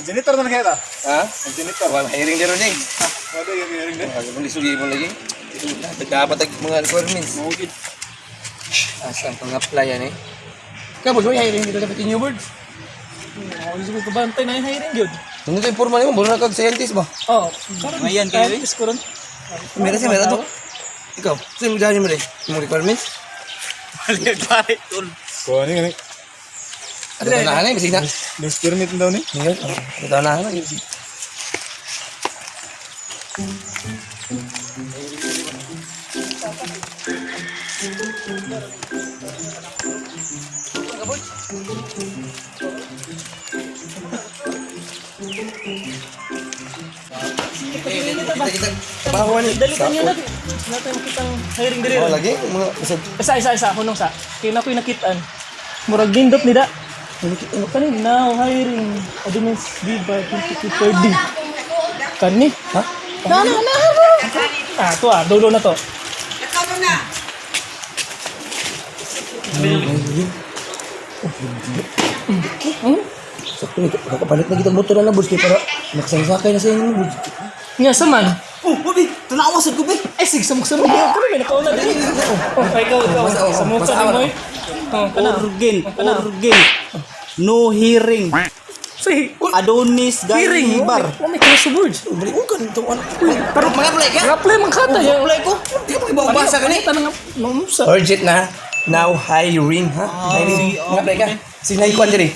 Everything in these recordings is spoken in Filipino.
Janitor na kaya ta? Ha? Janitor. Wala, hiring din rin eh. Wala yung hiring din. Kung lisugi mo lagi. Dapat ang mga requirements. Mawagid. Asan pang apply yan eh. Kapag may hiring dito dapat in your words. Ako gusto ko bantay na yung hiring yun. Ano ito yung formal mo? Buro na kag-scientist ba? Oo. Ngayon kayo rin? Ko rin. Meron siya, meron to. Ikaw, saan mo dyan mo rin? Yung requirements? Maligag pare, tol. Kuha ni gani. Ano tanahan na eh, bisig na. News permit daw ni. Ngayon, ano tanahan na. Kita bawa ni. Dalitan niyo natin. Natin makitang hiring diri. Oh, lagi mga bisag. Isa, hunong sa. Kaya na ko'y nakitaan. Murag gindot ni da. Kanin, now hiring. Ordinance Viva 2230. Kani? Ha? Na. Ah, to dulo na to. Sakto nito, kakapalit na kita motor na bus kay para makasangsakay na sa inyo bus. Nga saman. Oh, babi, tanawasan ko ba? Eh, sige, samok-samok. Kami may nakauna din. Ikaw. Samok sa mo eh. Organ. No hearing. Sige. Adonis Hearing. Gaibar. May close words. Balik ko kan to ano. Pero mag-apply ka. Rapply man kata. Apply ko. Di ka magbabasa ka ni. Tanang sa. Urgent na. Now hiring ha. Hiring. Mag-apply ka. Sinay ko andiri.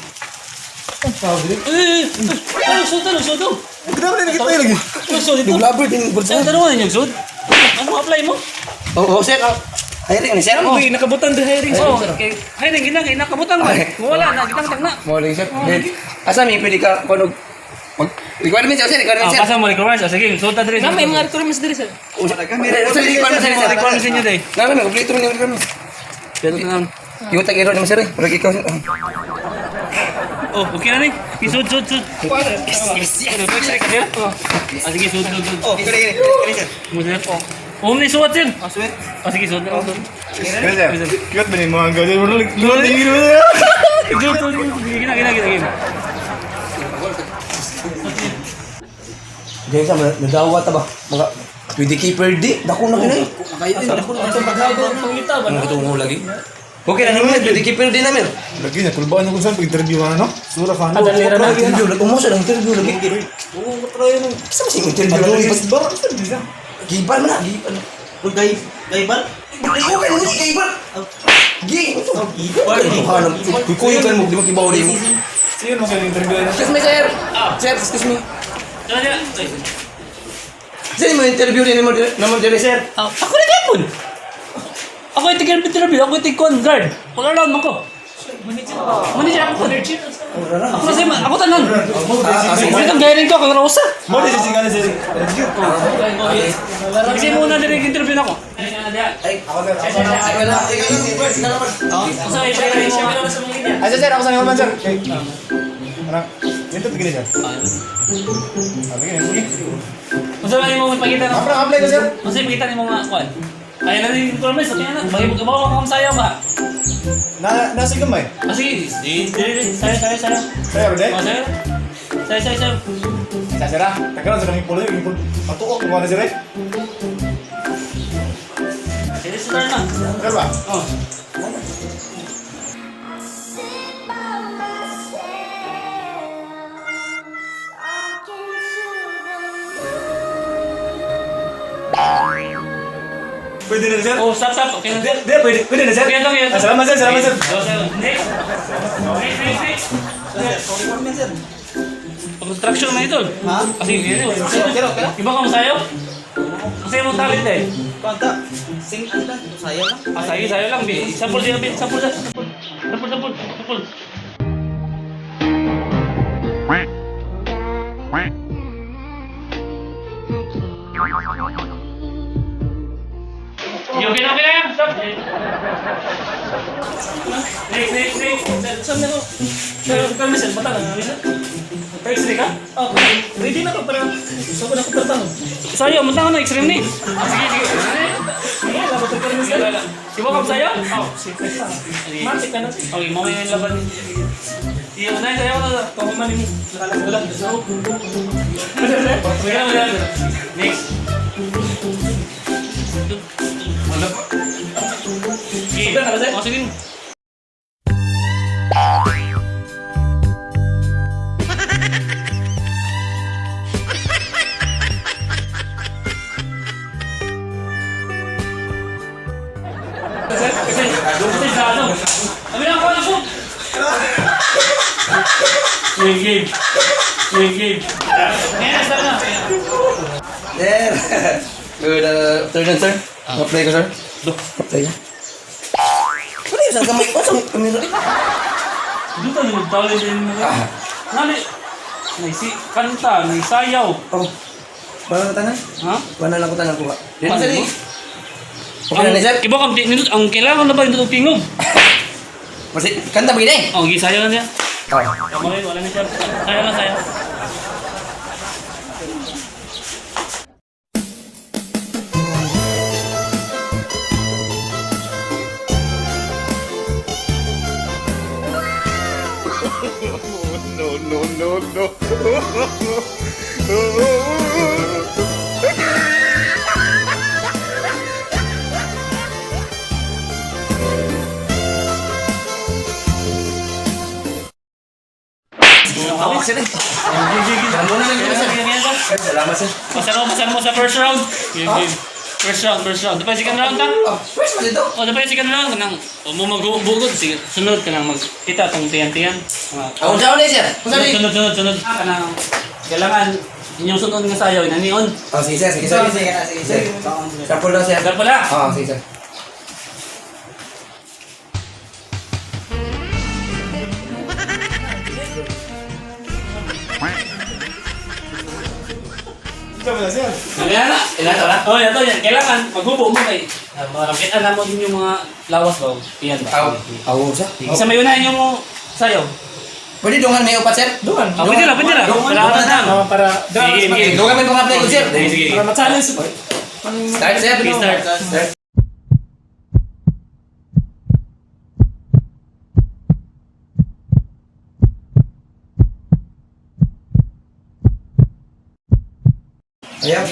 Sudo. Grabe na kita lagi. Sudo. Naglaber din bulsa. Ano tanong niyo, Sud? Ano apply mo? Oo, sir. Hiring ni sir. Uy, nakabutan din hiring. Oh, okay. Hiring gina nakabutan ba? Wala na, gitang na. Morning sir. Asa mi pwede ka kunog requirements sir, requirements sir. Pasa mo requirements. Sige, suot na diri. Na may mga requirements diri sir. Usa ka mi requirements sir. Requirements niyo dai. Naman na kompleto ni requirements. Pero kan yung tag error ni sir. Pero ikaw sir. Oh, okay na ni. Sud. Yes. Ano ba sir ka? Oh. Sige, sud. Oh, ikaw ni sir. Mo sir. Oh, ni suot sir. Sweet. Sige, sud. Kaya cute ba ni mga gawin mo lang. Gina. Diyan sa nadawa ta ba? Mga pwede kay per day. Dako na kinay. Ito maghagaw ng pangita ba? Ano tungo lagi? Okay na naman, pwede kay per day namin. Lagi na kulbaan ako sa pag-interview ano. Sura ka ano. Adalira na. Interview lang. Umuso lang interview lagi. Oo, try mo. Sa masing interview lang. Bar, interview na. Giban na, giban. Gaibar? Ayaw ka nung giban. Gi. Giban. Kukuyo ka mo, di mo kibaw rin mo. Sino mo sa interview na? Excuse me, sir. Sir, excuse me. Kaya. Sino mo interview rin naman diri, sir? Ako rin kapon. Ako yung tigil-interview. Ako yung tig-guard. Wala lang ako. Manager ako. Ako kasi, ako tanan. Kasi kang gayarin ko, kang rosa. Mo di si ngana sa interview. Kasi muna din interview na ako. Ay, sir, ako sa naman, sir. Ano? Ito begini, sir. Begini. Masa lang mo magpakita ng... Apply ko, sir. Masa ipakita ni mga kwan. Kaya na rin yung promise. Okay na. Bawa kang sayaw ba? Nasa gamay. Sige. Sayaw. Saya ba, Oh, sayaw. Sayaw. Sa sir, tagalan sa kaming pulo, yung pulo. Patuok ko na sir. Sige, start na. Sir ba? Oh. Pwede na, sir. Oh, stop. Okay na. Di, pwede na, sir. Okay lang yan. Salamat, sir. Next. Construction na ito. Ha? Kasi yun. Iba ka masayaw? Kasi mo talent eh. Kanta. Sing ano lang? Sayang lang. Sayo lang. Sampul. Okay na. Stop. Next. Saan na ko? Saan na ko? Mata na. X-ray ka? Oh, ready na ka para sa ko na ko pertang. Sayo, mata na X-ray ni. Sige. Iba ka sa'yo? Oo, siyempre sa. Matik ka natin. Okay, mamaya yung laban. Iyo na, sa'yo ka na. Kahuman mo. Nakalang ulan. Next. Game. O, sige. Kasi sa ano? Sabi lang ako na po! Game. Ngayon, sabi na. There. Good, third and sir. Play ko, sir. Play. Ano yun? Saan kamay ko? Saan kamay ko? Dito na nagtawalin din mo. Nani? May kanta, may sayaw. Oh. Paano na tanan? Ha? Paano lang ko tanan ko ba? Dito, Paano sir. mo? Okay na, sir. Iba kam nindot ang kailangan na ba nindot og tingog? Kasi, kanta begini. Oh, gisayaw na niya. Oh. Wala na siya. Sayaw. Okay, sir. Salamat na lang dito, sir. Salamat, sir. Pasano mo sa first round? Game. First round. Dapat second round ka? Oh, first mo dito. O, dapat second round ka nang mo magbugod. Sige, sunod ka nang magkita tong tiyan-tiyan. Ako sa ulit, sir. Sunod. Ka nang kailangan inyong sunod nga sayaw na niyon. Oh, sige, sir. Sige, sir. Sige, sir. Sample daw, sir. Agar pala. Oh, sige, sir. Ilan oras? Oh, yan. Kailangan maghubo mo kay marapitan na mo din yung mga lawas ba? Tiyan ba? Ako sa? Isa may unahin yung mo sayaw. Pwede dungan may upat, sir? Duman. Oh, pwede lang. Kailangan na. Para Sige. Dungan may mga play ko, sir. Sige. para ma-challenge. Start, sir. Start. Ayan.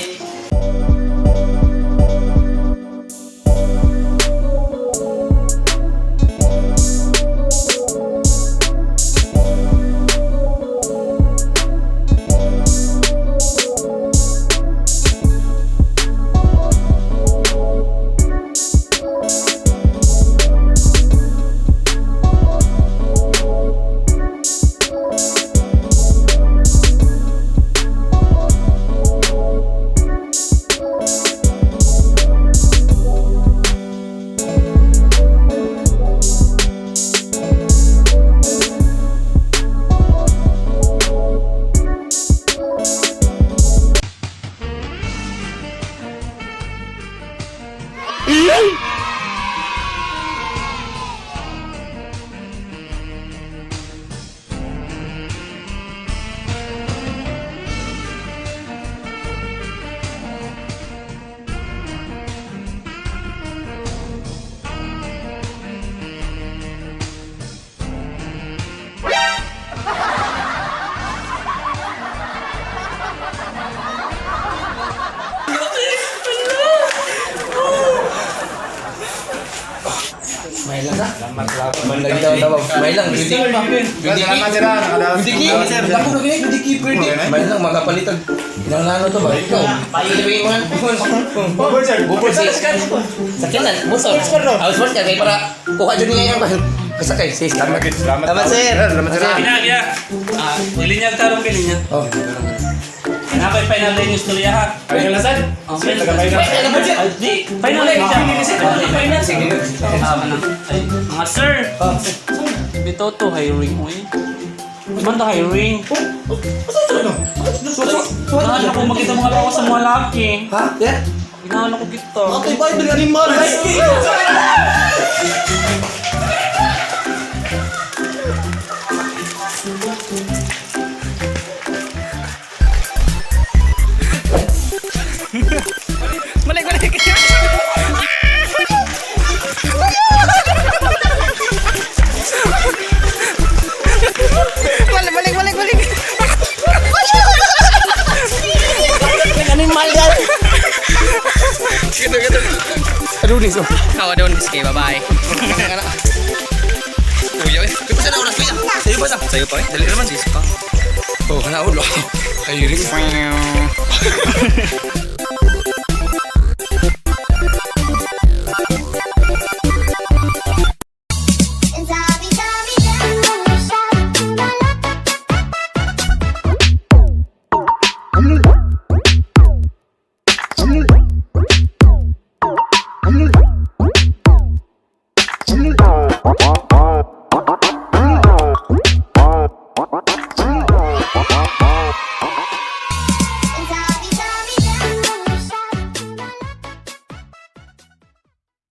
Smile lang, lagi tawa-tawa. Smile lang, beauty. Salamat sir. Nakadaos. Beauty key. Ako na ganyan, beauty key, pretty. Smile lang, makapalitag. Inang to ba? Ikaw. Sabihin mo nga. Bubol sir. Bubol si... Sakyan na, busol. Sports ka, kaya para kuha dyan niya yung kasakay. Sis, Salamat sir. Salamat sir. Kina. Linyag tarong kilinya. Oh. Napay final lane yung storya ha. Final na sir. Okay. Di. Final lane siya. Final. Sige. Mga sir. Dito to hiring mo eh. Iman to hiring. Inahan ako makita mga lawas sa mga laki. Ha? Yeah? Inahan ako kita. Okay, bye, bye, animal. Balik. Adonis. Oh. Ikaw, Adonis. Okay, bye-bye. Kuya, eh. Di ba siya na oras, kuya? Sa'yo ba sa? Sa'yo pa eh. Dali naman. Sis pa. Oh, kana ulo. Ay, ring.